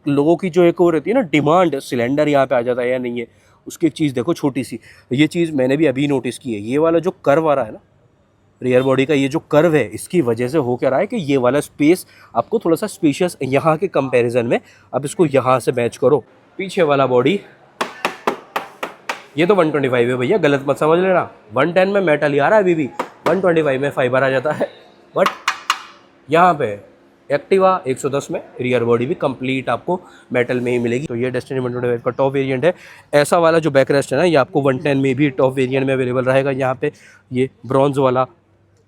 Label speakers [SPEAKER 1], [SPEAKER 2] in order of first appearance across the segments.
[SPEAKER 1] लोगों की जो एक वो रहती है ना डिमांड, सिलेंडर यहाँ पे आ जाता है या नहीं है, उसकी एक चीज़ देखो छोटी सी, ये चीज़ मैंने भी अभी नोटिस की है। ये वाला जो कर्व आ रहा है ना रियर बॉडी का, ये जो कर्व है, इसकी वजह से हो क्या रहा है कि ये वाला स्पेस आपको थोड़ा सा स्पेशियस यहाँ के कंपैरिजन में, अब इसको यहाँ से मैच करो। पीछे वाला बॉडी ये तो 125 है भैया, गलत मत समझ लेना। 110 में मेटल ही आ रहा है अभी भी, 125 में फाइबर आ जाता है। बट यहाँ पे एक्टिवा 110 में रियर बॉडी भी कंप्लीट आपको मेटल में ही मिलेगी। तो ये डेस्टिनी 125 का टॉप वेरिएंट है। ऐसा वाला जो बैक रेस्ट है ना, ये आपको 110 में भी टॉप वेरिएंट में अवेलेबल रहेगा। यहाँ पे ये ब्रॉन्ज वाला,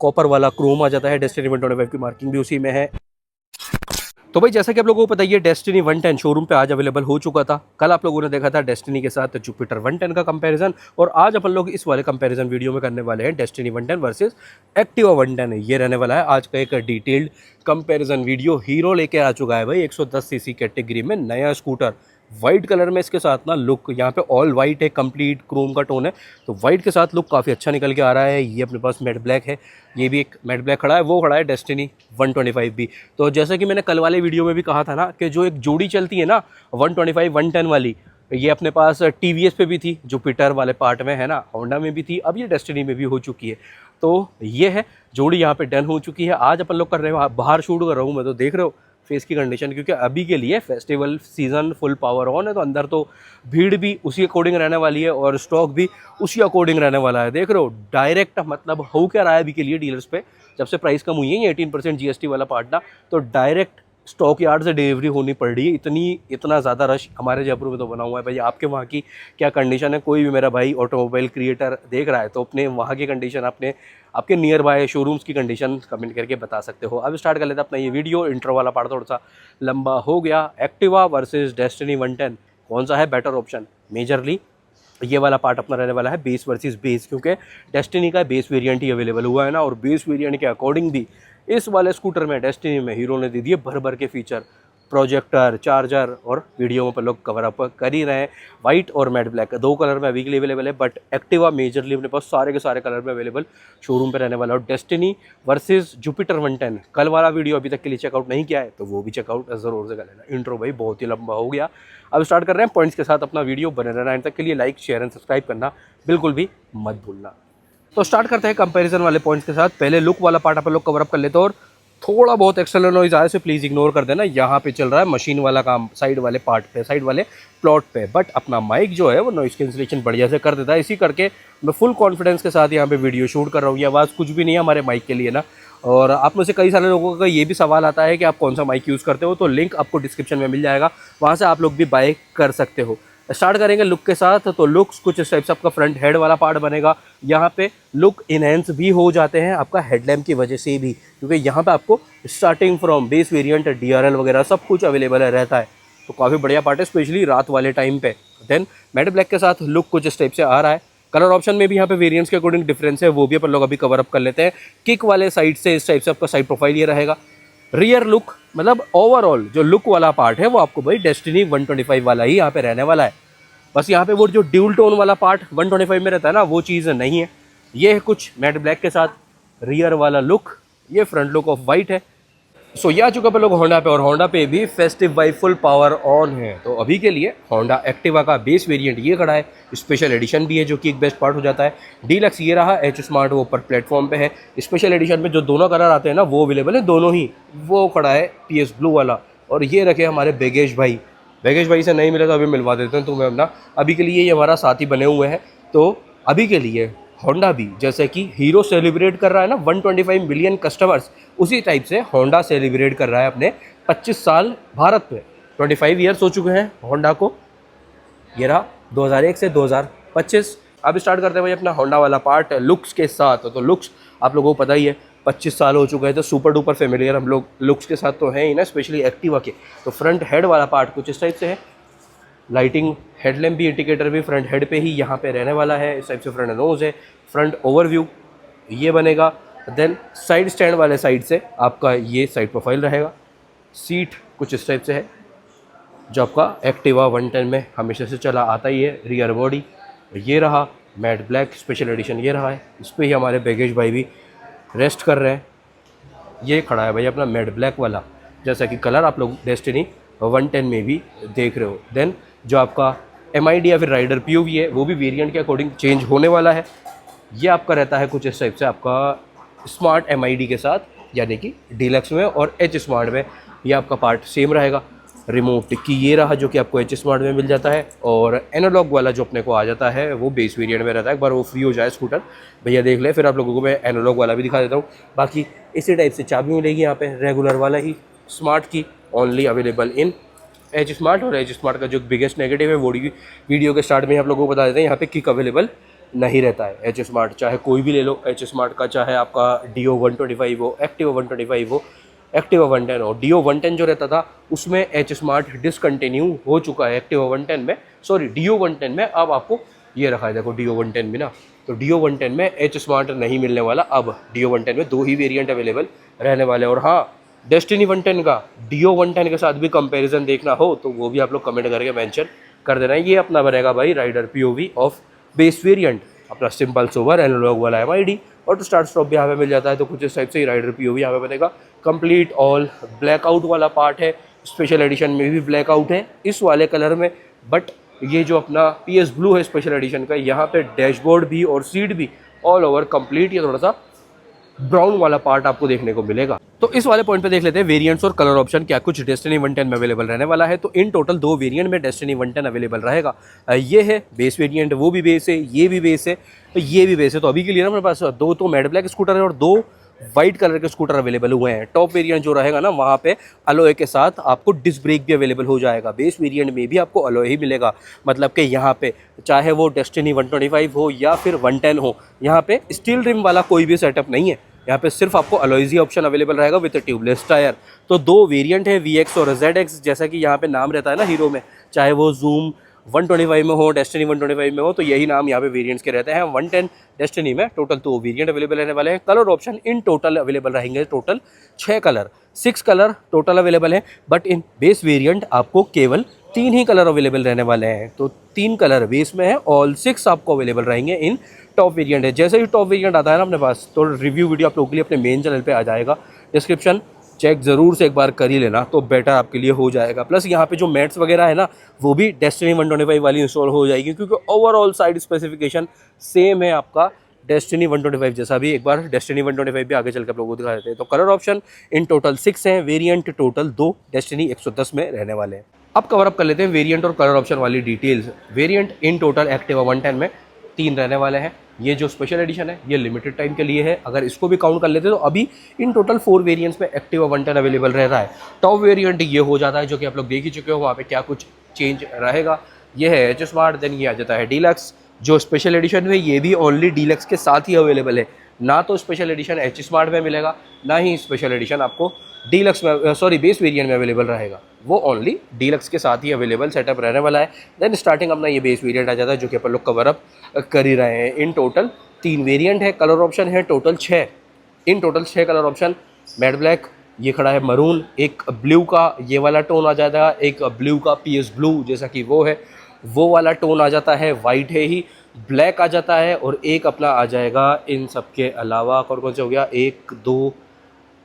[SPEAKER 1] कॉपर वाला, क्रोम आ जाता है। डेस्टिनी 125 की मार्किंग भी उसी में है। तो भाई जैसा कि आप लोगों को पता है, ये डेस्टिनी 110 शोरूम पे आज अवेलेबल हो चुका था। कल आप लोगों ने देखा था डेस्टिनी के साथ जुपिटर 110 का कंपैरिजन, और आज अपन लोग इस वाले कंपैरिजन वीडियो में करने वाले हैं डेस्टिनी 110 वर्सेस एक्टिवा 110। ये रहने वाला है आज का एक डिटेल्ड कंपैरिजन वीडियो। हीरो लेके आ चुका है भाई 110 सीसी कैटेगरी में नया स्कूटर, वाइट कलर में। इसके साथ ना लुक यहाँ पे ऑल वाइट है, कंप्लीट क्रोम का टोन है, तो वाइट के साथ लुक काफ़ी अच्छा निकल के आ रहा है। ये अपने पास मैट ब्लैक है, ये भी एक मैट ब्लैक खड़ा है, वो खड़ा है डेस्टिनी 125 भी। तो जैसा कि मैंने कल वाले वीडियो में भी कहा था ना कि जो एक जोड़ी चलती है ना 125 110 वाली, ये अपने पास टीवीएस पे भी थी, जुपिटर वाले पार्ट में है ना, होंडा में भी थी, अब ये डेस्टिनी में भी हो चुकी है। तो ये है जोड़ी यहाँ पे डन हो चुकी है। आज अपन लोग कर रहे हैं, बाहर शूट कर रहा हूँ मैं, तो देख रहे हो फेस की कंडीशन, क्योंकि अभी के लिए festival season full power on है, तो अंदर तो भीड़ भी उसी अकॉर्डिंग रहने वाली है और स्टॉक भी उसी अकॉर्डिंग रहने वाला है। देख रहे हो डायरेक्ट, मतलब हो क्या रहा है अभी के लिए डीलर्स पे, जब से प्राइस कम हुई है 18% जीएसटी वाला पार्ट ना, तो डायरेक्ट स्टॉक यार्ड से डिलीवरी होनी पड़ रही है। इतना ज़्यादा रश हमारे जयपुर में तो बना हुआ है भाई। आपके वहाँ की क्या कंडीशन है, कोई भी मेरा भाई ऑटोमोबाइल क्रिएटर देख रहा है तो अपने वहाँ की कंडीशन, अपने आपके नियर बाय शोरूम्स की कंडीशन कमेंट करके बता सकते हो। अब स्टार्ट कर लेते हैं अपना ये वीडियो। इंट्रो वाला पार्ट थोड़ा सा लंबा हो गया। एक्टिवा वर्सेस डेस्टिनी 110, कौन सा है बेटर ऑप्शन? मेजरली ये वाला पार्ट अपना रहने वाला है बेस वर्सेस बेस, क्योंकि डेस्टिनी का बेस वेरिएंट ही अवेलेबल हुआ है ना, और बेस वेरिएंट के अकॉर्डिंग भी इस वाले स्कूटर में डेस्टिनी में हीरो ने दे दिए भर भर के फीचर, प्रोजेक्टर, चार्जर, और वीडियो में अपन लोग कवर अप कर ही रहे हैं। वाइट और मैट ब्लैक दो कलर में अभी के लिए अवेलेबल है, बट एक्टिवा मेजरली अपने पास सारे के सारे कलर में अवेलेबल शोरूम पे रहने वाला है। और डेस्टिनी वर्सेस जुपिटर 110 कल वाला वीडियो अभी तक के लिए चेकआउट नहीं किया है तो वो भी चेकआउट ज़रूर से कर लेना। इंट्रो भाई बहुत ही लंबा हो गया। अब स्टार्ट कर रहे हैं पॉइंट्स के साथ अपना वीडियो। बने रहना एंड तक के लिए। लाइक, शेयर एंड सब्सक्राइब करना बिल्कुल भी मत भूलना। तो स्टार्ट करते हैं कंपैरिजन वाले पॉइंट्स के साथ। पहले लुक वाला पार्ट अपन लोग कवर अप कर लेते हैं, और थोड़ा बहुत एक्सटर्नल नॉइज आए से प्लीज़ इग्नोर कर देना। यहाँ पे चल रहा है मशीन वाला काम साइड वाले पार्ट पे, साइड वाले प्लॉट पे, बट अपना माइक जो है वो नॉइज कैंसिलेशन बढ़िया से कर देता है। इसी करके मैं फुल कॉन्फिडेंस के साथ यहाँ पे वीडियो शूट कर रहा हूँ। ये आवाज़ कुछ भी नहीं है हमारे माइक के लिए ना। और आप में से कई सारे लोगों का ये भी सवाल आता है कि आप कौन सा माइक यूज़ करते हो, तो लिंक आपको डिस्क्रिप्शन में मिल जाएगा, वहाँ से आप लोग भी बाय कर सकते हो। स्टार्ट करेंगे लुक के साथ। तो लुक्स कुछ इस टाइप से आपका फ्रंट हेड वाला पार्ट बनेगा। यहाँ पे लुक इनहेंस भी हो जाते हैं आपका हेडलैम्प की वजह से भी, क्योंकि यहाँ पे आपको starting from base variant DRL वगैरह सब कुछ अवेलेबल रहता है, तो काफ़ी बढ़िया पार्ट है स्पेशली रात वाले टाइम पे। देन मैट ब्लैक के साथ लुक कुछ इस टाइप से आ रहा है। कलर ऑप्शन में भी यहाँ पे वेरिएंट्स के अकॉर्डिंग डिफरेंस है, वो भी अपन लोग अभी कवर अप कर लेते हैं। किक वाले साइड से इस टाइप से आपका साइड प्रोफाइल ये रहेगा। रियर लुक मतलब ओवरऑल जो लुक वाला पार्ट है वो आपको भाई डेस्टिनी 125 वाला ही यहाँ पे रहने वाला है। बस यहाँ पे वो जो ड्यूल टोन वाला पार्ट 125 में रहता है ना, वो चीज़ नहीं है। ये है कुछ मैट ब्लैक के साथ रियर वाला लुक। ये फ्रंट लुक ऑफ वाइट है। सो ये आ चुका पे लोग होंडा पे, और होंडा पे भी festive vibe full power on है। तो अभी के लिए होंडा एक्टिवा का बेस वेरिएंट ये खड़ा है, स्पेशल एडिशन भी है जो कि एक बेस्ट पार्ट हो जाता है। डीलक्स ये रहा, एच स्मार्ट वो ऊपर प्लेटफॉर्म पे है। स्पेशल एडिशन में जो दोनों कलर आते हैं ना वो अवेलेबल है दोनों ही। वो खड़ा है PS ब्लू वाला, और ये रखे हमारे बेगेश भाई। बेगेश भाई से नहीं मिला तो अभी मिलवा देते हैं तुम्हें अपना। अभी के लिए ये हमारा साथी बने हुए हैं। तो अभी के लिए होंडा भी जैसे कि हीरो सेलिब्रेट कर रहा है ना 125 मिलियन कस्टमर्स, उसी टाइप से होंडा सेलिब्रेट कर रहा है अपने 25 साल भारत पे। 25 ईयर्स हो चुके हैं होंडा को। ये रहा 2001 से 2025। अब स्टार्ट करते हैं भाई अपना होंडा वाला पार्ट लुक्स के साथ। तो लुक्स आप लोगों को पता ही है, 25 साल हो चुके हैं तो सुपर डुपर फेमिलियर हम लोग लुक्स के साथ तो हैं ही ना, स्पेशली एक्टिवा के। तो फ्रंट हेड वाला पार्ट कुछ इस टाइप से है। लाइटिंग, हेडलैम्प भी, इंडिकेटर भी फ्रंट हेड पे ही यहाँ पे रहने वाला है। इस टाइप से फ्रंट नोज है। फ्रंट ओवरव्यू ये बनेगा। देन साइड स्टैंड वाले साइड से आपका ये साइड प्रोफाइल रहेगा। सीट कुछ इस टाइप से है जो आपका एक्टिवा 110 में हमेशा से चला आता ही है। रियर बॉडी ये रहा, मैट ब्लैक स्पेशल एडिशन ये रहा है। इस पर ही हमारे बैगेज भाई भी रेस्ट कर रहे हैं। ये खड़ा है भाई अपना मैट ब्लैक वाला, जैसा कि कलर आप लोग डेस्टिनी 110 में भी देख रहे हो। देन जो आपका MID या फिर राइडर POV है वो भी वेरिएंट के अकॉर्डिंग चेंज होने वाला है। ये आपका रहता है कुछ इस टाइप से आपका स्मार्ट MID के साथ, यानी कि डीलक्स में और H स्मार्ट में ये आपका पार्ट सेम रहेगा। रिमोट की ये रहा जो कि आपको H स्मार्ट में मिल जाता है, और एनालॉग वाला जो अपने को आ जाता है वो बेस वेरिएंट में रहता है। एक बार वो फ्री हो जाए स्कूटर भैया देख ले, फिर आप लोगों को मैं एनालॉग वाला भी दिखा देता हूँ। बाकी इसी टाइप से चाबी मिलेगी यहाँ पे, रेगुलर वाला ही स्मार्ट की, only available in H smart. और H स्मार्ट का जो बिगेस्ट नेगेटिव है वो वीडियो के स्टार्ट में आप लोगों को बता देते हैं, यहाँ पे किक अवेलेबल नहीं रहता है। H स्मार्ट चाहे कोई भी ले लो, H स्मार्ट का चाहे आपका Dio 125 हो, Activa 125 हो, Activa 110 हो। Dio 110 जो रहता था उसमें H स्मार्ट डिसकंटिन्यू हो चुका है Activa 110 में, सॉरी Dio 110 में। अब आपको ये रखा है देखो Dio 110 में ना, तो Dio 110 में H स्मार्ट नहीं मिलने वाला। अब Dio 110 में 2 ही वेरिएंट अवेलेबल रहने वाले हैं। और हाँ, डेस्टिनी 110 का Dio 110 के साथ भी कंपैरिजन देखना हो तो वो भी आप लोग कमेंट करके मेंशन कर देना है। ये अपना बनेगा भाई rider POV of base variant, अपना सिंपल सोवर एनालॉग वाला MID, और तो स्टार्ट स्टॉप भी यहाँ पे मिल जाता है। तो कुछ इस टाइप से ही राइडर POV यहाँ पे बनेगा। कंप्लीट ऑल ब्लैकआउट वाला पार्ट है, स्पेशल एडिशन में भी ब्लैकआउट है इस वाले कलर में, बट ये जो अपना PS ब्लू है स्पेशल एडिशन का, यहाँ पे डैशबोर्ड भी और सीट भी ऑल ओवर कंप्लीट, ये थोड़ा सा ब्राउन वाला पार्ट आपको देखने को मिलेगा। तो इस वाले पॉइंट पे देख लेते हैं वेरिएंट्स और कलर ऑप्शन क्या कुछ डेस्टिनी 110 में अवेलेबल रहने वाला है। तो इन टोटल 2 वेरिएंट में डेस्टिनी 110 अवेलेबल रहेगा। ये है बेस वेरिएंट, वो भी बेस है, ये भी बेस है, तो ये भी बेस है। तो अभी के लिए ना मेरे पास 2 तो मैट ब्लैक स्कूटर है और 2 वाइट कलर के स्कूटर अवेलेबल हुए हैं। टॉप वेरिएंट जो रहेगा ना वहाँ पे अलॉय के साथ आपको डिस्क ब्रेक भी अवेलेबल हो जाएगा। बेस वेरिएंट में भी आपको अलॉय ही मिलेगा, मतलब कि यहाँ पे चाहे वो डेस्टिनी 125 हो या फिर 110 हो, यहाँ पे स्टील रिम वाला कोई भी सेटअप नहीं है। यहाँ पे सिर्फ आपको अलॉयजी ऑप्शन अवेलेबल रहेगा विद ट्यूबलेस टायर। तो 2 वेरिएंट है VX और ZX, जैसा कि यहाँ पे नाम रहता है ना हीरो में, चाहे वो जूम 125 में हो, डेस्टिनी 125 में हो, तो यही नाम यहाँ पे वेरिएंट्स के रहते हैं। 110 डेस्टिनी में टोटल 2 वेरिएंट अवेलेबल रहने वाले हैं। कलर ऑप्शन इन टोटल अवेलेबल रहेंगे, total 6 colour, 6 colour total available है, बट इन बेस वेरिएंट आपको केवल 3 ही कलर अवेलेबल रहने वाले हैं। तो 3 कलर बेस में है, ऑल 6 आपको अवेलेबल रहेंगे इन टॉप वेरिएंट है। जैसे ही टॉप वेरिएंट आता है ना अपने पास, तो रिव्यू वीडियो आप लोगों के लिए अपने मेन चैनल पे आ जाएगा। डिस्क्रिप्शन चेक ज़रूर से एक बार कर ही लेना, तो बेटर आपके लिए हो जाएगा। प्लस यहाँ पे जो मैट्स वगैरह है ना, वो भी डेस्टिनी 125 वाली इंस्टॉल हो जाएगी, क्योंकि ओवरऑल साइड स्पेसिफिकेशन सेम है आपका डेस्टिनी 125 जैसा भी। एक बार डेस्टिनी 125 भी आगे चल के आप लोगों को दिखा देते हैं। तो कलर ऑप्शन इन टोटल 6 हैं, वेरिएंट टोटल 2 डेस्टिनी 110 में रहने वाले हैं। अब कवर अप कर लेते हैं वेरिएंट और कलर ऑप्शन वाली details. Variant in total Activa 110 में 3 रहने वाले हैं। ये जो स्पेशल एडिशन है ये लिमिटेड टाइम के लिए है, अगर इसको भी काउंट कर लेते तो अभी इन टोटल 4 वेरिएंट्स में एक्टिवा 110 अवेलेबल रह रहा है। टॉप वेरिएंट ये हो जाता है जो कि आप लोग देख ही चुके हो, वहाँ पे क्या कुछ चेंज रहेगा। ये है H स्मार्ट, देन ये आ जाता है डीलक्स। जो स्पेशल एडिशन है ये भी ओनली डीलक्स के साथ ही अवेलेबल है, ना तो स्पेशल एडिशन H स्मार्ट में मिलेगा, ना ही स्पेशल एडिशन आपको डीलक्स में, सॉरी बेस वेरिएंट में अवेलेबल रहेगा। वो ओनली डीलक्स के साथ ही अवेलेबल सेटअप रहने वाला है। देन स्टार्टिंग अपना ये बेस वेरिएंट आ जाता है जो कि अपन लोग कवर अप कर ही रहे हैं। इन टोटल 3 वेरिएंट है, कलर ऑप्शन है total 6। In total 6 colour option, matte black, ये खड़ा है मरून, एक ब्लू का ये वाला टोन आ जाता है, एक ब्लू का PS ब्लू जैसा कि वो है वो वाला टोन आ जाता है, वाइट है ही, ब्लैक आ जाता है, और एक अपना आ जाएगा इन सब के अलावा कौन कौन से हो गया, 1 2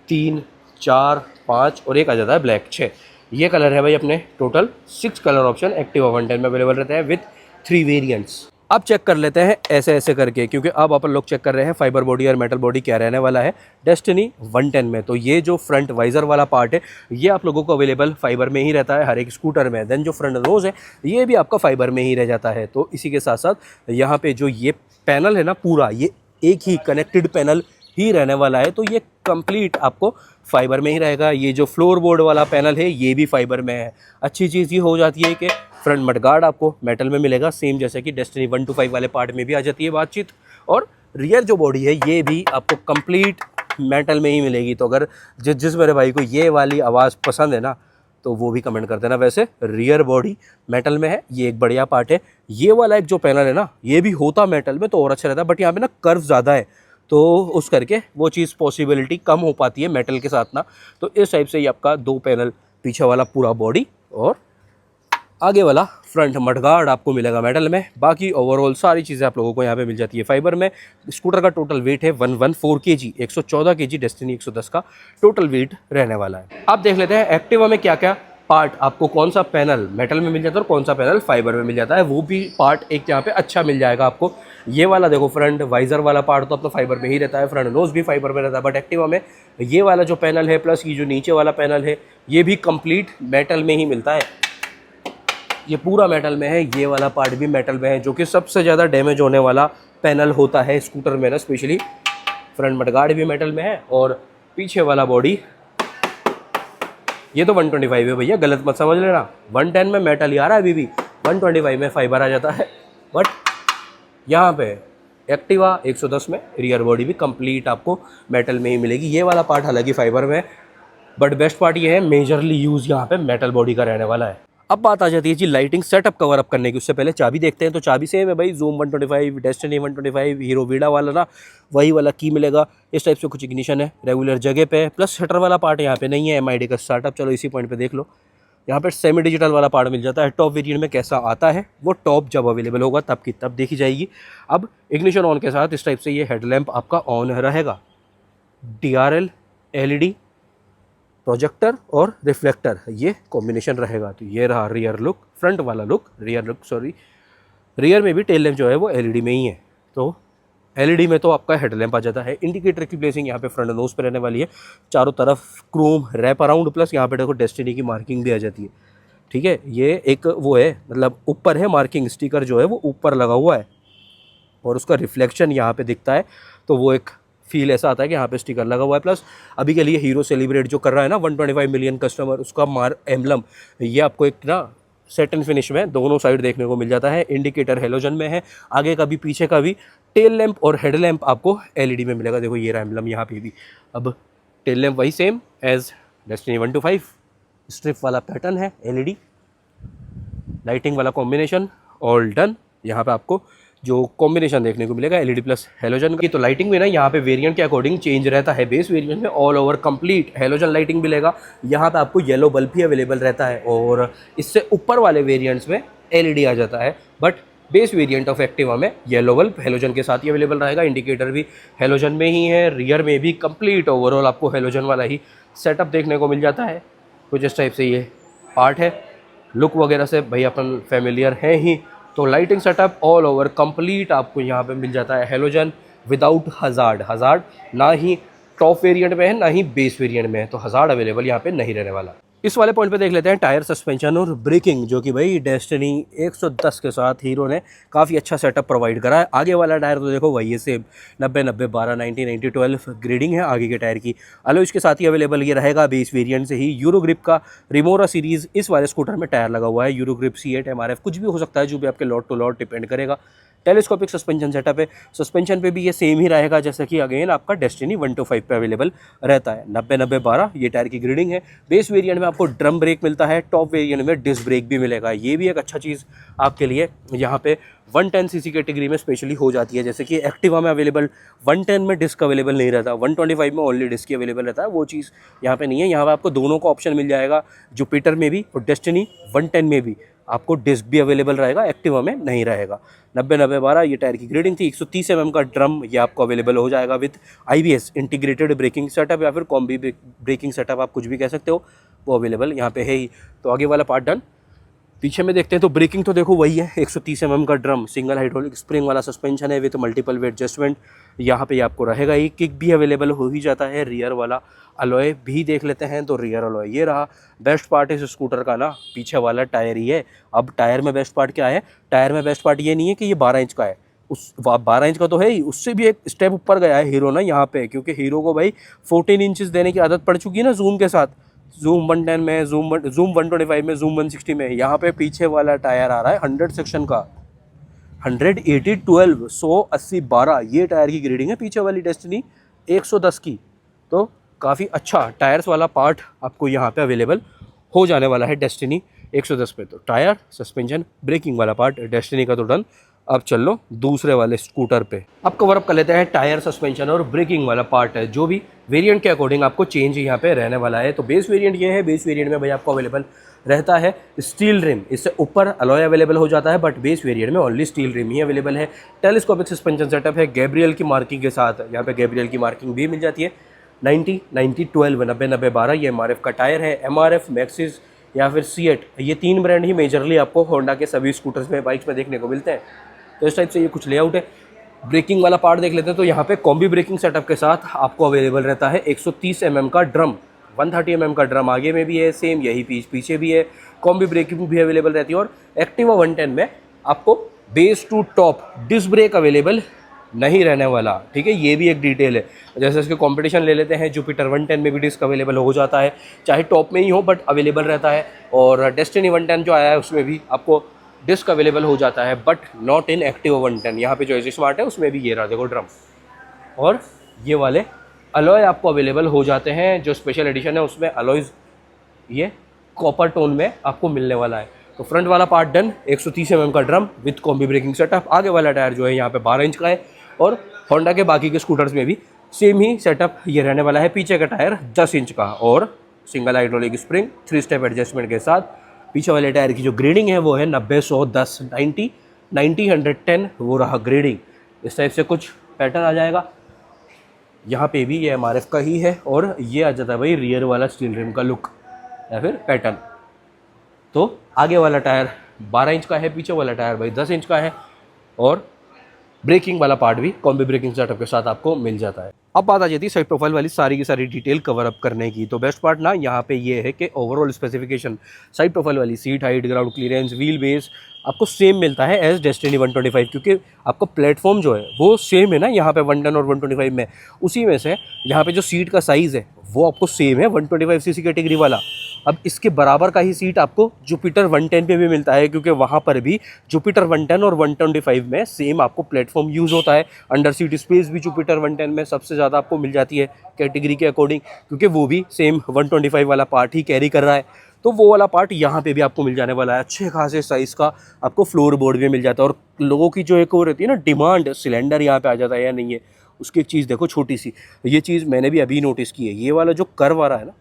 [SPEAKER 1] 3 4 5 और एक आ जाता है ब्लैक, 6। ये कलर है भाई अपने टोटल 6 कलर ऑप्शन एक्टिवा 110 में अवेलेबल रहते हैं विथ 3 वेरिएंट्स। अब चेक कर लेते हैं ऐसे ऐसे करके, क्योंकि अब अपन लोग चेक कर रहे हैं फाइबर बॉडी और मेटल बॉडी क्या रहने वाला है डेस्टिनी 110 में। तो ये जो फ्रंट वाइजर वाला पार्ट है ये आप लोगों को अवेलेबल फाइबर में ही रहता है हर एक स्कूटर में। देन जो फ्रंट रोज है ये भी आपका फाइबर में ही रह जाता है। तो इसी के साथ साथ यहाँ पे जो ये पैनल है ना पूरा, ये एक ही कनेक्टेड पैनल ही रहने वाला है, तो ये कंप्लीट आपको फाइबर में ही रहेगा। ये जो फ्लोर बोर्ड वाला पैनल है ये भी फाइबर में है। अच्छी चीज़ ये हो जाती है कि फ्रंट मडगार्ड आपको मेटल में मिलेगा, सेम जैसे कि डेस्टिनी 125 वाले पार्ट में भी आ जाती है बातचीत। और रियर जो बॉडी है ये भी आपको कंप्लीट मेटल में ही मिलेगी। तो अगर जिस मेरे भाई को ये वाली आवाज़ पसंद है ना तो वो भी कमेंट कर देना। वैसे रियर बॉडी मेटल में है, ये एक बढ़िया पार्ट है। ये वाला एक जो पैनल है ना ये भी होता मेटल में तो और अच्छा रहता है, बट यहाँ पे ना कर्व ज़्यादा है तो उस करके वो चीज़ पॉसिबिलिटी कम हो पाती है मेटल के साथ ना। तो इस टाइप से ये आपका 2 पैनल, पीछे वाला पूरा बॉडी और आगे वाला फ्रंट मडगार्ड आपको मिलेगा मेटल में। बाकी ओवरऑल सारी चीज़ें आप लोगों को यहाँ पे मिल जाती है फाइबर में। स्कूटर का टोटल वेट है 114 kg, 114 kg डेस्टिनी 110 का टोटल वेट रहने वाला है। अब देख लेते हैं एक्टिवा में क्या क्या पार्ट आपको कौन सा पैनल मेटल में मिल जाता है और कौन सा पैनल फाइबर में मिल जाता है, वो भी पार्ट एक यहाँ पे अच्छा मिल जाएगा आपको। ये वाला देखो फ्रंट वाइजर वाला पार्ट तो अपना फाइबर में ही रहता है, फ्रंट नोज भी फाइबर में रहता है, बट एक्टिवा में ये वाला जो पैनल है प्लस ये जो नीचे वाला पैनल है ये भी कंप्लीट मेटल में ही मिलता है। ये पूरा मेटल में है, ये वाला पार्ट भी मेटल में है, जो कि सबसे ज़्यादा डैमेज होने वाला पैनल होता है स्कूटर में ना, स्पेशली फ्रंट मडगार्ड भी मेटल में है और पीछे वाला बॉडी ये तो 125 है भैया, गलत मत समझ लेना। 110 में मेटल ही आ रहा है अभी भी, 125 में फाइबर आ जाता है। बट यहाँ पे एक्टिवा 110 में रियर बॉडी भी कंप्लीट आपको मेटल में ही मिलेगी। ये वाला पार्ट हालांकि फाइबर में है, बट बेस्ट पार्ट ये है मेजरली यूज़ यहाँ पे मेटल बॉडी का रहने वाला है। अब बात आ जाती है जी लाइटिंग सेटअप कवर अप करने की। उससे पहले चाबी देखते हैं, तो चाबी सेम है भाई, जूम 125, डेस्टिनी 125, हीरो वीडा वाला ना वही वाला की मिलेगा। इस टाइप से कुछ इग्निशन है रेगुलर जगह पे, प्लस शटर वाला पार्ट यहाँ पे नहीं है, MID का स्टार्टअप। चलो इसी पॉइंट पे देख लो, यहाँ पर सेमी डिजिटल वाला पार्ट मिल जाता है। टॉप वेरिएंट में कैसा आता है वो टॉप जब अवेलेबल होगा तब की तब देखी जाएगी। अब इग्निशन ऑन के साथ इस टाइप से ये हेडलैम्प आपका ऑन रहेगा। DRL LED प्रोजेक्टर और रिफ्लेक्टर ये कॉम्बिनेशन रहेगा। तो ये रहा रियर लुक, फ्रंट वाला लुक, रियर में भी टेल लैम्प जो है वो LED में ही है। तो LED में तो आपका हेडलैम्प आ जाता है। इंडिकेटर की प्लेसिंग यहाँ पे फ्रंट नोज पे रहने वाली है, चारों तरफ क्रोम रैप अराउंड, प्लस यहाँ पे देखो डेस्टिनी की मार्किंग भी आ जाती है। ठीक है, ये एक वो है, मतलब ऊपर है मार्किंग, स्टिकर जो है वो ऊपर लगा हुआ है और उसका रिफ्लेक्शन यहाँ पे दिखता है, तो वो एक फील ऐसा आता है कि यहाँ पे स्टिकर लगा हुआ है। प्लस अभी के लिए हीरो सेलिब्रेट जो कर रहा है ना 125 मिलियन कस्टमर, उसका एम्बलम ये आपको एक ना सेट एंड फिनिश में दोनों साइड देखने को मिल जाता है। इंडिकेटर हेलोजन में है, आगे का भी पीछे का भी। टेल लैंप और हेड लैंप आपको LED में मिलेगा। देखो ये रहा एम्बलम यहाँ पे भी। अब टेल लैंप वही सेम एज डेस्टिनी 125, स्ट्रिप वाला पैटर्न है, LED लाइटिंग वाला कॉम्बिनेशन ऑल डन। यहाँ पे आपको जो कॉम्बिनेशन देखने को मिलेगा LED प्लस हेलोजन की। तो लाइटिंग में ना यहाँ पे वेरिएंट के अकॉर्डिंग चेंज रहता है। बेस वेरिएंट में all over complete halogen lighting मिलेगा। यहाँ पे आपको येलो बल्ब भी अवेलेबल रहता है और इससे ऊपर वाले वेरिएंट्स में LED आ जाता है। But base variant of Activa में येलो बल्ब हेलोजन के साथ ही अवेलेबल रहेगा। इंडिकेटर भी हेलोजन में ही है, रियर में भी कंप्लीट ओवरऑल आपको हेलोजन वाला ही सेटअप देखने को मिल जाता है। कुछ इस टाइप से ये पार्ट है। लुक वगैरह से भाई अपन फेमिलियर हैं ही। तो lighting setup all over complete आपको यहाँ पे मिल जाता है हेलोजन विदाउट हज़ार्ड ना ही टॉप वेरिएंट में है ना ही बेस वेरिएंट में है, तो हज़ार्ड अवेलेबल यहाँ पे नहीं रहने वाला। इस वाले पॉइंट पे देख लेते हैं टायर, सस्पेंशन और ब्रेकिंग, जो कि भाई डेस्टिनी 110 के साथ हीरो ने काफ़ी अच्छा सेटअप प्रोवाइड करा है। आगे वाला टायर तो देखो वही है सेम 90-90 12 90-90 12 ग्रेडिंग है आगे के टायर की। अलॉय के साथ ही अवेलेबल ये रहेगा बेस वेरिएंट से ही। यूरो ग्रिप का रिमोरा सीरीज़ इस वाले स्कूटर में टायर लगा हुआ है। यूरो ग्रिप C8 MRF कुछ भी हो सकता है, जो भी आपके लॉट टू लॉट डिपेंड करेगा। टेलीस्कोपिक सस्पेंशन सेटअप है। सस्पेंशन पे भी ये सेम ही रहेगा जैसा कि अगेन आपका डेस्टिनी 125 पे अवेलेबल रहता है। 90-90-12 ये टायर की ग्रेडिंग है। बेस वेरिएंट में आपको ड्रम ब्रेक मिलता है, टॉप वेरिएंट में डिस्क ब्रेक भी मिलेगा। ये भी एक अच्छा चीज़ आपके लिए यहाँ पे 110 सीसी कैटेगरी में स्पेशली हो जाती है। जैसे कि एक्टिवा में अवेलेबल 110 में डिस्क अवेलेबल नहीं रहता, 125 में ओनली डिस्क ही अवेलेबल रहता है। वो चीज़ यहाँ पे नहीं है। यहाँ पे आपको दोनों का ऑप्शन मिल जाएगा, जुपिटर में भी और डेस्टिनी 110 में भी आपको डिस्क भी अवेलेबल रहेगा, एक्टिवा में नहीं रहेगा। 90-90-12 ये टायर की ग्रेडिंग थी। 130 mm का ड्रम ये आपको अवेलेबल हो जाएगा with IBS integrated braking setup या फिर कॉम्बी ब्रेकिंग सेटअप, आप कुछ भी कह सकते हो, वो अवेलेबल यहाँ पे है ही। तो आगे वाला पार्ट डन। पीछे में देखते हैं तो ब्रेकिंग तो देखो वही है, 130 mm का ड्रम, सिंगल हाइड्रोलिक स्प्रिंग वाला सस्पेंशन है विद मल्टीपल वेट एडजस्टमेंट यहाँ पे आपको रहेगा ही। किक भी अवेलेबल हो ही जाता है। रियर वाला अलॉय भी देख लेते हैं, तो रियर अलॉय ये रहा। बेस्ट पार्ट इस स्कूटर का ना पीछे वाला टायर ही है। अब टायर में बेस्ट पार्ट क्या है? टायर में बेस्ट पार्ट ये नहीं है कि ये 12 इंच का है, उस 12 इंच का तो है ही, उससे भी एक स्टेप ऊपर गया है हीरो ना यहाँ पे, क्योंकि हीरो को भाई 14 इंचेस देने की आदत पड़ चुकी है ना जूम के साथ। जूम 110 में, जूम 125 में, जूम 160 में। यहाँ पे पीछे वाला टायर आ रहा है 100 सेक्शन का, 180-12 180-12 ये टायर की ग्रेडिंग है पीछे वाली डेस्टिनी 110 की। तो काफ़ी अच्छा टायर्स वाला पार्ट आपको यहाँ पे अवेलेबल हो जाने वाला है डेस्टिनी 110 पे। तो टायर, सस्पेंशन, ब्रेकिंग वाला पार्ट डेस्टिनी का तो डन। अब चल लो दूसरे वाले स्कूटर पे। अब कवर अप कर लेते हैं टायर, सस्पेंशन और ब्रेकिंग वाला पार्ट है, जो भी वेरिएंट के अकॉर्डिंग आपको चेंज यहाँ पे रहने वाला है। तो बेस वेरिएंट ये है, बेस वेरिएंट में भाई आपको अवेलेबल रहता है स्टील रिम, इससे ऊपर अलॉय अवेलेबल हो जाता है, बट बेस वेरिएंट में ओनली स्टील रिम ही अवेलेबल है। टेलीस्कोपिक सस्पेंशन सेटअप है गैब्रियल की मार्किंग के साथ, यहाँ पे गैब्रियल की मार्किंग भी मिल जाती है। 90-90-12 90-90-12 ये MRF का टायर है। MRF मैक्सिस या फिर सीएट, ये 3 ब्रांड ही मेजरली आपको होंडा के सभी स्कूटर्स में, बाइक्स में देखने को मिलते हैं। तो इस टाइप से ये कुछ लेआउट है। ब्रेकिंग वाला पार्ट देख लेते हैं, तो यहाँ पे कॉम्बी ब्रेकिंग सेटअप के साथ आपको अवेलेबल रहता है 130 mm का ड्रम, 130 mm का ड्रम आगे में भी है, सेम यही पीछे भी है, कॉम्बी ब्रेकिंग भी अवेलेबल रहती है। और एक्टिवा 110 में आपको base to top disc brake available नहीं रहने वाला, ठीक है, ये भी एक डिटेल है। जैसे इसके कंपटीशन ले लेते हैं, जुपिटर 110 में भी डिस्क अवेलेबल हो जाता है, चाहे टॉप में ही हो बट अवेलेबल रहता है। और डेस्टिनी 110 जो आया है उसमें भी आपको डिस्क अवेलेबल हो जाता है, बट नॉट इन एक्टिवा 110। यहाँ पे जो एसी स्मार्ट है उसमें भी ये रहा देखो ड्रम। और ये वाले अलॉय आपको अवेलेबल हो जाते हैं, जो स्पेशल एडिशन है उसमें अलॉयज़ ये कॉपर टोन में आपको मिलने वाला है। तो फ्रंट वाला पार्ट डन, 130 mm का drum with combi breaking setup. आगे वाला टायर जो है यहाँ पे 12 इंच का है, और होंडा के बाकी के स्कूटर्स में भी सेम ही सेटअप ये रहने वाला है। पीछे का टायर 10 इंच का और single hydraulic spring 3 step adjustment के साथ। पीछे वाले टायर की जो ग्रेडिंग है वो है 90 100 10 90 90 110, वो रहा ग्रेडिंग। इस टाइप से कुछ पैटर्न आ जाएगा। यहाँ पे भी ये MRF का ही है, और ये आ जाता है भाई रियर वाला स्टील रिम का लुक या फिर पैटर्न। तो आगे वाला टायर 12 इंच का है, पीछे वाला टायर भाई 10 इंच का है, और ब्रेकिंग वाला पार्ट भी कॉम्बी ब्रेकिंग सेटअप के साथ आपको मिल जाता है। अब बात आ जाती है साइड प्रोफाइल वाली सारी की सारी डिटेल कवर अप करने की। तो बेस्ट पार्ट ना यहाँ पे ये है कि ओवरऑल स्पेसिफिकेशन, साइड प्रोफाइल वाली seat height, ground clearance, wheel base आपको सेम मिलता है एज डेस्टिनी 125, क्योंकि आपका प्लेटफॉर्म जो है वो सेम है ना यहाँ पे 110 और 125 में। उसी में से यहाँ पे जो सीट का साइज़ है वो आपको सेम है 125 सीसी कैटेगरी वाला। अब इसके बराबर का ही सीट आपको जुपिटर 110 पे भी मिलता है, क्योंकि वहाँ पर भी जुपिटर 110 और 125 में सेम आपको प्लेटफॉर्म यूज़ होता है। अंडर सीट स्पेस भी जुपिटर 110 में सबसे ज़्यादा आपको मिल जाती है कैटेगरी के अकॉर्डिंग, क्योंकि वो भी सेम 125 वाला पार्ट ही कैरी कर रहा है। तो वो वाला पार्ट यहाँ पे भी आपको मिल जाने वाला है। अच्छे खासे साइज़ का आपको फ्लोर बोर्ड भी मिल जाता है। और लोगों की जो एक और रहती है ना डिमांड, सिलेंडर यहाँ पे आ जाता है या नहीं है, उसकी एक चीज़ देखो छोटी सी, ये चीज़ मैंने भी अभी नोटिस की है। ये वाला जो कर्व आ रहा है ना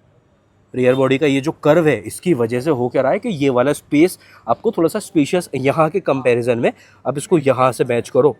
[SPEAKER 1] रियर बॉडी का, ये जो कर्व है इसकी वजह से हो क्या रहा है कि ये वाला स्पेस आपको थोड़ा सा स्पेशियस यहाँ के कंपैरिजन में, अब इसको यहाँ से मैच करो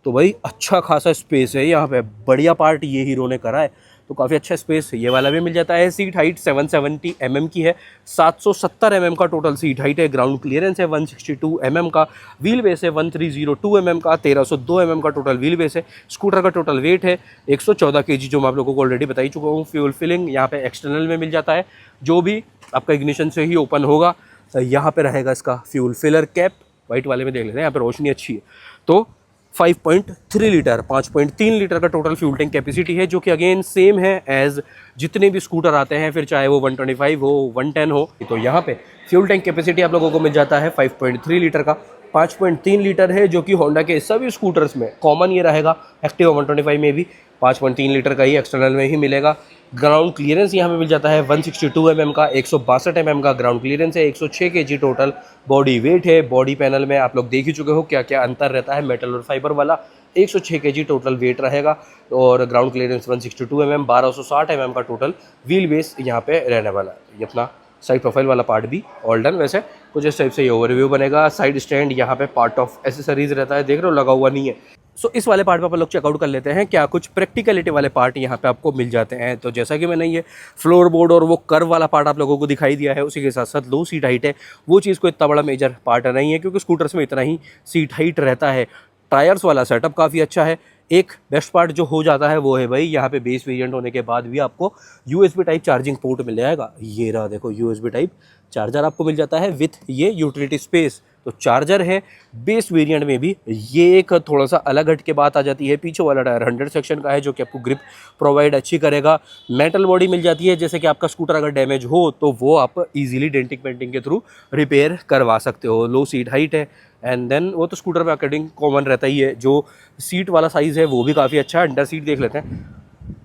[SPEAKER 1] तो भाई अच्छा खासा स्पेस है यहाँ पे। बढ़िया पार्ट ये हीरो ने करा है, तो काफ़ी अच्छा स्पेस ये वाला भी मिल जाता है। सीट हाइट 770 mm की है, 770 mm का टोटल सीट हाइट है। ग्राउंड क्लियरेंस है 162 mm का, व्हील बेस है 1302 mm का, 1302 mm का टोटल व्हील बेस है। स्कूटर का टोटल वेट है 114 kg, जो मैं आप लोगों को ऑलरेडी बता ही चुका हूँ। फ्यूल फिलिंग यहाँ पे एक्सटर्नल में मिल जाता है, जो भी आपका इग्निशन से ही ओपन होगा। यहाँ पे रहेगा इसका फ्यूल फिलर कैप, वाइट वाले में देख लेते हैं, यहाँ पे रोशनी अच्छी है। तो 5.3 लीटर 5.3 लीटर का टोटल फ्यूल टैंक कैपेसिटी है, जो कि अगेन सेम है एज जितने भी स्कूटर आते हैं, फिर चाहे वो 125 हो 110 हो। तो यहाँ पे फ्यूल टैंक कैपेसिटी आप लोगों को मिल जाता है 5.3 लीटर का। 5.3 लीटर है, जो कि होंडा के सभी स्कूटर्स में कॉमन ये रहेगा। एक्टिवा 125 में भी 5.3 लीटर का ही एक्सटर्नल में ही मिलेगा। ग्राउंड क्लियरेंस यहाँ पे मिल जाता है 162 mm का, 162 mm का ग्राउंड क्लियरेंस है, 106 kg टोटल बॉडी वेट है। बॉडी पैनल में आप लोग देख ही चुके हो क्या क्या अंतर रहता है मेटल और फाइबर वाला। 106 kg टोटल वेट रहेगा, और ग्राउंड क्लियरेंस 162 mm, 1260 mm का टोटल व्हील बेस यहाँ पे रहने वाला है। ये अपना साइड प्रोफाइल वाला पार्ट भी ऑल डन। वैसे कुछ इस टाइप से ये ओवरव्यू बनेगा। साइड स्टैंड यहाँ पे पार्ट ऑफ एसेसरीज रहता है, देख रहे हो लगा हुआ नहीं है। सो इस वाले पार्ट पे अपन लोग चेकआउट कर लेते हैं क्या कुछ प्रैक्टिकलिटी वाले पार्ट यहाँ पे आपको मिल जाते हैं। तो जैसा कि मैंने ये फ्लोर बोर्ड और वो कर्व वाला पार्ट आप लोगों को दिखाई दिया है, उसी के साथ साथ लो सीट हाइट है, वो चीज़ को इतना बड़ा मेजर पार्ट नहीं है, क्योंकि स्कूटर्स में इतना ही सीट हाइट रहता है। टायर्स वाला सेटअप काफ़ी अच्छा है। एक बेस्ट पार्ट जो हो जाता है वो है भाई यहाँ पे बेस वेरिएंट होने के बाद भी आपको USB टाइप चार्जिंग पोर्ट मिल जाएगा। ये रहा देखो USB टाइप चार्जर आपको मिल जाता है विथ ये यूटिलिटी स्पेस। तो चार्जर है बेस वेरिएंट में भी। ये एक थोड़ा सा अलग हट के बात आ जाती है। पीछे वाला टायर 100 सेक्शन का है, जो कि आपको ग्रिप प्रोवाइड अच्छी करेगा। मेटल बॉडी मिल जाती है, जैसे कि आपका स्कूटर अगर डैमेज हो तो वो आप इजीली डेंटिंग पेंटिंग के थ्रू रिपेयर करवा सकते हो। लो सीट हाइट है, एंड देन वो तो स्कूटर में अकॉर्डिंग कॉमन रहता ही है। जो सीट वाला साइज़ है वो भी काफ़ी अच्छा है। अंडर सीट देख लेते हैं।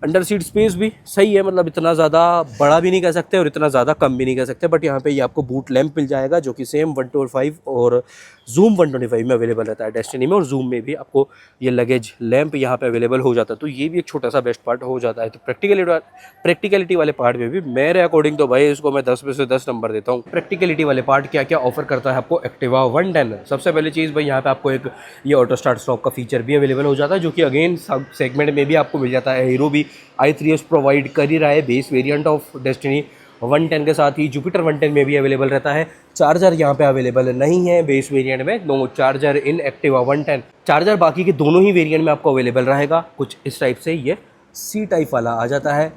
[SPEAKER 1] अंडर सीट स्पेस भी सही है, मतलब इतना ज़्यादा बड़ा भी नहीं कह सकते और इतना ज़्यादा कम भी नहीं कह सकते। बट यहाँ पे ये आपको बूट लैंप मिल जाएगा, जो कि सेम 125 और जूम 125 में अवेलेबल रहता है। डेस्टिनी में और जूम में भी आपको ये लगेज लैंप यहाँ पे अवेलेबल हो जाता है। तो ये भी एक छोटा सा बेस्ट पार्ट हो जाता है। तो प्रैक्टिकलिटी वाले पार्ट में भी मेरे अकॉर्डिंग तो भाई इसको मैं 10 में से 10 नंबर देता हूँ। प्रैक्टिकलिटी वाले पार्ट क्या क्या ऑफर करता है आपको एक्टिवा 110। सबसे पहली चीज़ भाई यहाँ पे आपको एक ये ऑटो स्टार्ट स्टॉप का फीचर भी अवेलेबल हो जाता है, जो कि अगेन सब सेगमेंट में भी आपको मिल जाता है। हीरो भी i3s प्रोवाइड कर ही रहा है बेस वेरिएंट ऑफ डेस्टिनी। 110 के साथ ही जुपिटर 110 में भी अवेलेबल रहता है। चार्जर यहाँ पे अवेलेबल नहीं है बेस वेरिएंट में, no charger in Activa 110। Charger बाकी के दोनों ही वेरिएंट में आपको अवेलेबल रहेगा। कुछ इस टाइप से ये सी टाइप वाला आ जाता है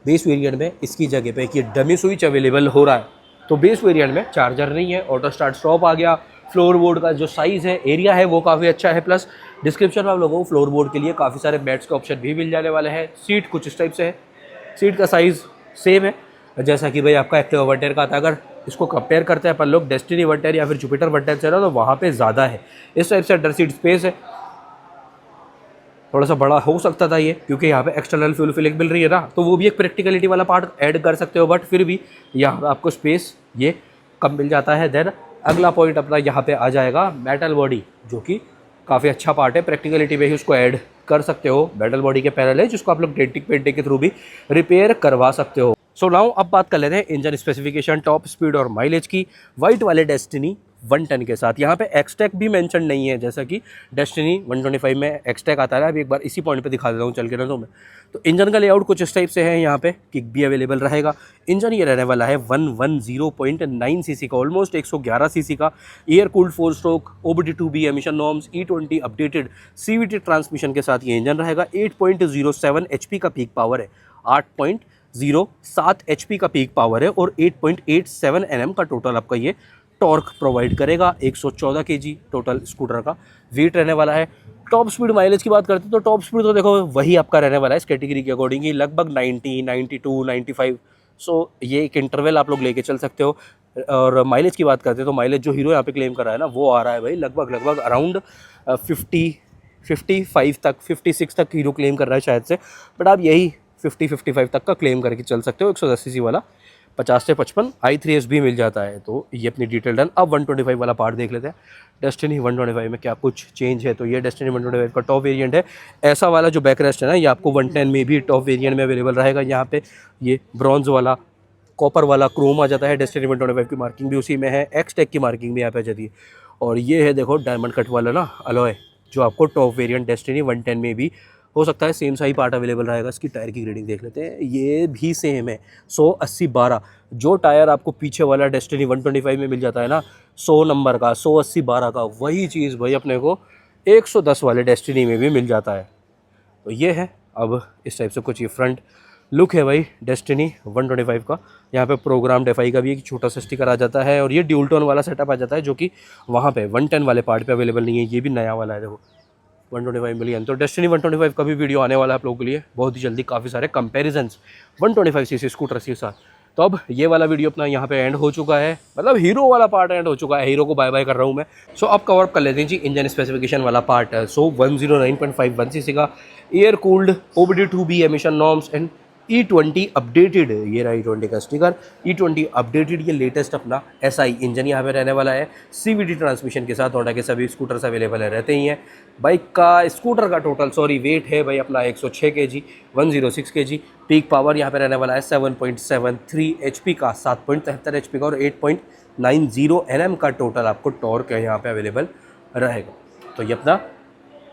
[SPEAKER 1] बेस वेरिएंट में। इसकी जगह पे ये डमी स्विच अवेलेबल हो रहा है। तो बेस वेरिएंट में चार्जर नहीं है, ऑटो स्टार्ट स्टॉप आ गया। फ्लोर बोर्ड का जो साइज़ है, एरिया है, वो काफ़ी अच्छा है। प्लस डिस्क्रिप्शन में आप लोगों को फ्लोर बोर्ड के लिए काफ़ी सारे मैट्स के ऑप्शन भी मिल जाने वाले हैं। सीट कुछ इस टाइप से है, सीट का साइज़ सेम है जैसा कि भाई आपका एक्टिवा 110 का आता है। अगर इसको कंपेयर करते हैं अपन लोग डेस्टिनी 110 या फिर जुपिटर 110 से ना, तो वहाँ पे ज़्यादा है इस टाइप से अंडर सीट स्पेस है। थोड़ा सा बड़ा हो सकता था ये, क्योंकि यहाँ पे एक्सटर्नल फ्यूल फिलिंग मिल रही है ना, तो वो भी एक प्रैक्टिकलिटी वाला पार्ट ऐड कर सकते हो, बट फिर भी यहाँ पे आपको स्पेस ये कम मिल जाता है। देन अगला पॉइंट अपना यहाँ पे आ जाएगा मेटल बॉडी, जो कि काफ़ी अच्छा पार्ट है। प्रैक्टिकलिटी में ही उसको ऐड कर सकते हो। मेटल बॉडी के पैनल है जिसको आप लोग डेंटिंग पेंटिंग के थ्रू भी रिपेयर करवा सकते हो। सो नाउ अब बात कर लेते हैं इंजन स्पेसिफिकेशन, टॉप स्पीड और माइलेज की वाइट वाले डेस्टिनी 110 के साथ। यहाँ पे एक्सटेक भी मेंशन नहीं है, जैसा कि डेस्टिनी 125 में एक्सटेक आता है। अभी एक बार इसी पॉइंट पे दिखा देता हूँ चल के ना तो मैं। तो इंजन का लेआउट कुछ इस टाइप से है। यहाँ पे किक भी अवेलेबल रहेगा। इंजन ये रहने वाला है 110.9 सीसी का, ऑलमोस्ट 111 सीसी का, air cooled 4 stroke OBD2B emission norms E20 updated CVT transmission के साथ ये इंजन रहेगा। 8.07 HP का पीक पावर है, 8.07 HP का पीक पावर है और 8.87 Nm का टोटल आपका ये टॉर्क प्रोवाइड करेगा। 114 kg टोटल स्कूटर का वेट रहने वाला है। टॉप स्पीड माइलेज की बात करते हैं तो टॉप स्पीड तो देखो वही आपका रहने वाला है इस कैटेगरी के अकॉर्डिंग ही, लगभग 90, 92, 95। सो ये एक इंटरवल आप लोग लेके चल सकते हो। और माइलेज की बात करते हैं तो माइलेज जो हीरो यहाँ पे क्लेम कर रहा है ना, वो आ रहा है भाई लगभग अराउंड 55 तक, 56 तक हीरो क्लेम कर रहा है शायद से, बट आप यही 50-55 तक का क्लेम करके चल सकते हो। 110 सीसी वाला 50 से 55 i3s भी मिल जाता है। तो ये अपनी डिटेल डन। अब 125 वाला पार्ट देख लेते हैं। डेस्टिनी 125 में क्या कुछ चेंज है, तो ये डेस्टिनी 125 का टॉप वेरिएंट है। ऐसा वाला जो बैकरेस्ट है ना, ये आपको 110 में भी टॉप वेरिएंट में अवेलेबल रहेगा। यहाँ पे ये ब्रॉन्ज वाला, कॉपर वाला, क्रोम आ जाता है। डेस्टिनी 125 की मार्किंग भी उसी में है, एक्सटेक की मार्किंग भी यहाँ पे आ जाती है। और ये है देखो डायमंड कट वाला ना अलॉय, जो आपको टॉप वेरिएंट डेस्टिनी 110 में भी हो सकता है। सेम साही पार्ट अवेलेबल रहेगा। इसकी टायर की ग्रेडिंग देख लेते हैं, ये भी सेम है 100-80-12। जो टायर आपको पीछे वाला डेस्टिनी 125 में मिल जाता है ना 100 नंबर का, 100-80-12 का, वही चीज़ भाई अपने को 110 वाले डेस्टिनी में भी मिल जाता है। तो ये है अब इस टाइप से कुछ ये फ्रंट लुक है भाई डेस्टिनी 125 का। यहाँ पे प्रोग्राम डेफाई का भी एक छोटा सा स्टिकर आ जाता है और ये ड्यूल टोन वाला सेटअप आ जाता है, जो कि वहाँ पे 110 वाले पार्ट पे अवेलेबल नहीं है। ये भी नया वाला है देखो 125 मिलियन। तो डेस्टिनी 125 का भी वीडियो आने वाला है आप लोगों के लिए बहुत ही जल्दी, काफ़ी सारे कंपैरिजन्स 125 सीसी स्कूटर के साथ। तो अब ये वाला वीडियो अपना यहाँ पे एंड हो चुका है, मतलब हीरो वाला पार्ट एंड हो चुका है। हीरो को बाय बाय कर रहा हूँ मैं। सो अब कवर अप कर लेते हैं जी इंजन स्पेसिफिकेशन वाला पार्ट। सो 109.51 सीसी का air cooled OBD2B emission norms and E20 updated, ये रहा E20 का स्टिकर। E20 अपडेटेड ये लेटेस्ट अपना SI इंजन यहाँ पे रहने वाला है। CVT ट्रांसमिशन के साथ होंडा के सभी स्कूटर्स अवेलेबल रहते ही हैं। बाइक का स्कूटर का टोटल वेट है भाई अपना 106 kg, 106 kg। पीक पावर यहाँ पे रहने वाला है 7.73 HP का, 7.73 HP का और 8.90 Nm का टोटल आपको टॉर्क यहाँ पे अवेलेबल रहेगा। तो ये अपना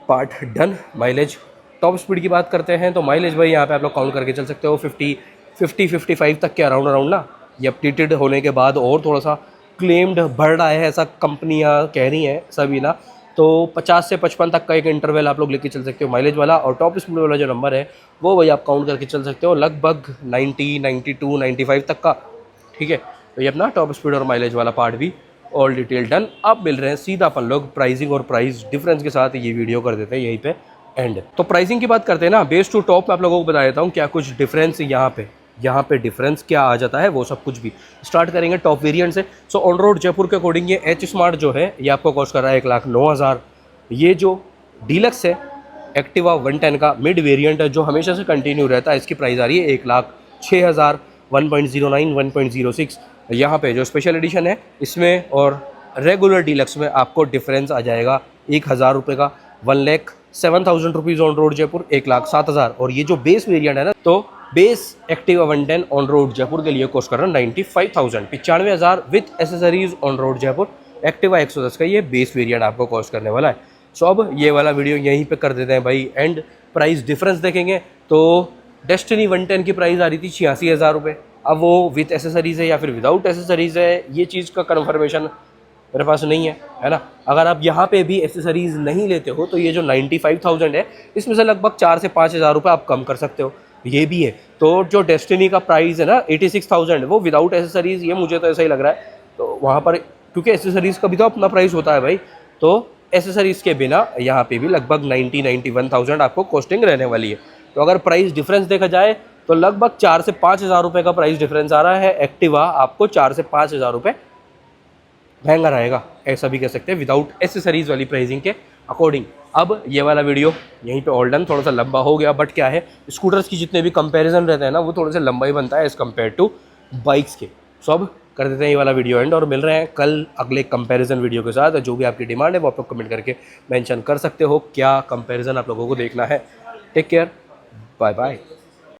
[SPEAKER 1] part done. Mileage, top speed की बात करते हैं तो माइलेज भाई यहाँ पे आप लोग काउंट करके चल सकते हो 50-55 तक के अराउंड ना। ये अपडेटेड होने के बाद और थोड़ा सा क्लेम्ड बढ़ रहा है, ऐसा कंपनियाँ कह रही हैं सभी ना। तो 50 से 55 तक का एक इंटरवल आप लोग लेके चल सकते हो माइलेज वाला। और टॉप स्पीड वाला जो नंबर है वो भाई आप काउंट करके चल सकते हो लगभग 90, 92, 95 तक का। ठीक है, तो ये अपना टॉप स्पीड और माइलेज वाला पार्ट भी ऑल डिटेल डन। अब मिल रहे हैं सीधा अपन लोग प्राइसिंग और प्राइस डिफरेंस के साथ ये वीडियो कर देते हैं यहीं पे एंड। तो प्राइसिंग की बात करते हैं ना, बेस टू टॉप में आप लोगों को बता देता हूँ क्या कुछ डिफरेंस यहाँ पे डिफरेंस क्या आ जाता है वो सब कुछ भी। स्टार्ट करेंगे टॉप वेरिएंट से। सो ऑन रोड जयपुर के अकॉर्डिंग ये H स्मार्ट जो है ये आपको कॉस्ट कर रहा है 1,09,000। ये जो डीलक्स है एक्टिवा 110 का मिड वेरिएंट है जो हमेशा से कंटिन्यू रहता है, इसकी प्राइस आ रही है 1,06,000, 1.09, 1.06। यहाँ पे जो स्पेशल एडिशन है इसमें और रेगुलर डीलक्स में आपको डिफरेंस आ जाएगा 1,000 रुपये का। 1,07,000 रुपीज़ ऑन रोड जयपुर, 1,07,000। और ये जो बेस वेरिएंट है ना, तो base Activa 110 on road Jaipur के लिए कॉस्ट कर रहा है 95,000, 95,000 with accessories on road Jaipur. Activa 110 का ये बेस वेरिएंट आपको कॉस्ट करने वाला है। सो अब ये वाला वीडियो यहीं पे कर देते हैं भाई एंड। प्राइस डिफरेंस देखेंगे तो डेस्टिनी 110 की प्राइस आ रही थी 86,000 रुपये, अब वो विथ एसेसरीज़ है या फिर विदाउट एसेसरीज़ है, ये चीज़ का कन्फर्मेशन मेरे पास नहीं है ना। अगर आप यहाँ पे भी एसेसरीज़ नहीं लेते हो तो ये जो 95,000 है, इसमें से लगभग 4 से 5,000 रुपये आप कम कर सकते हो, ये भी है। तो जो डेस्टिनी का प्राइस है ना 86,000, वो विदाउट एसेसरीज़, ये मुझे तो ऐसा ही लग रहा है। तो वहाँ पर क्योंकि एसेसरीज़ का भी तो अपना प्राइस होता है भाई, तो एसेसरीज़ के बिना यहाँ पे भी लगभग 91,000 आपको कॉस्टिंग रहने वाली है। तो अगर प्राइस डिफरेंस देखा जाए तो लगभग 4 से 5,000 रुपये का प्राइस डिफरेंस आ रहा है। एक्टिवा आपको 4 से 5,000 रुपये महंगा रहेगा, ऐसा भी कह सकते हैं, विदाउट एसेसरीज़ वाली प्राइसिंग के अकॉर्डिंग। अब ये वाला वीडियो यहीं पे ऑल डन, थोड़ा सा लंबा हो गया, बट क्या है, स्कूटर्स की जितने भी कंपैरिजन रहते हैं ना, वो थोड़े से लंबा ही बनता है एज़ कम्पेयर टू बाइक्स के। सो अब कर देते हैं ये वाला वीडियो एंड, और मिल रहे हैं कल अगले कंपैरिजन वीडियो के साथ। जो भी आपकी डिमांड है वो आप लोग कमेंट करके मेंशन कर सकते हो, क्या कंपैरिजन आप लोगों को देखना है। Take care, bye bye.